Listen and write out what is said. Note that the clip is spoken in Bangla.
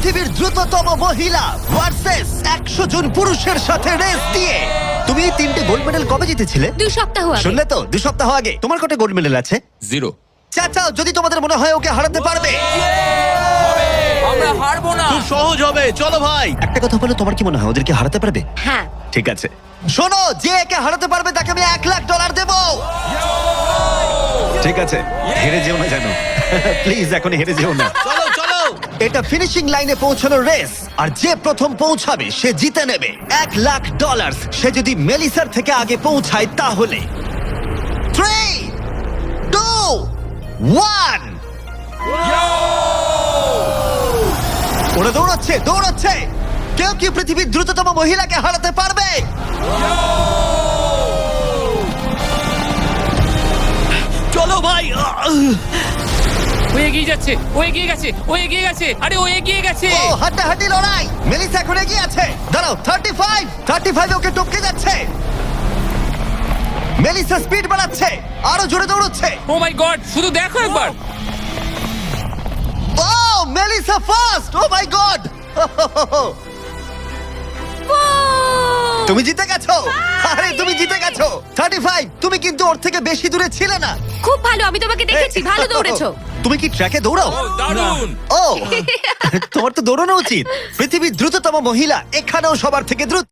পৃথিবীর দ্রুততম মহিলা ভার্সেস 100 জন পুরুষের সাথে রেস দিয়ে। তুমি এই 3টে গোল্ড মেডেল কবে জিতেছিলে? 2 সপ্তাহ আগে। শুনলে তো, 2 সপ্তাহ আগে। তোমার কটা গোল্ড মেডেল আছে? 0। চাচাও, যদি তোমাদের মনে হয় ওকে হারাতে পারবে। আমরা হারবো না। খুব সহজ হবে, চলো ভাই। একটা কথা বলো, তোমার কি মনে হয় ওদেরকে হারাতে পারবে? হ্যাঁ। ঠিক আছে, শোনো, যে একে হারাতে পারবে তাকে আমি $1,00,000 দেব। ঠিক আছে, হেরে যেও না জানো। প্লিজ এখন হেরে যেও না। চলো চলো। এটা ফিনিশিং লাইনে পৌঁছানোর রেস, আর যে প্রথম পৌঁছাবে সে জিতে নেবে $1,00,000। সে যদি মেলিসার থেকে আগে পৌঁছায় তাহলে 3, 2, 1। ওরা দৌড়াচ্ছে দৌড়াচ্ছে। কেউ কি পৃথিবীর দ্রুততম মহিলাকে হারাতে পারবে? চলো ভাই। ও এগিয়ে যাচ্ছে, ও এগিয়ে গেছে, ও এগিয়ে গেছে, আরে ও এগিয়ে গেছে। ও হাড্ডাহাড্ডি লড়াই। মেলিসা এখন এগিয়ে আছে। দাঁড়াও, 35 ওকে টপকে যাচ্ছে। মেলিসা স্পিড বাড়াচ্ছে, আরো জোরে দৌড়চ্ছে। ও মাই গড, শুধু দেখো একবার। Oh Melissa first. ও মাই গড, তুমি জিতে গেছো। আরে তুমি জিতে গেছো। 35, তুমি কিন্তু ওর থেকে বেশি দূরে ছিলে না। খুব ভালো, আমি তোমাকে দেখেছি, ভালো দৌড়েছো। তুমি কি ট্র্যাকে দৌড়াও? ও দারুণ। ও তোমার তো দৌড়ানো উচিত। পৃথিবীর দ্রুততম মহিলা এখানেও সবার থেকে দ্রুত।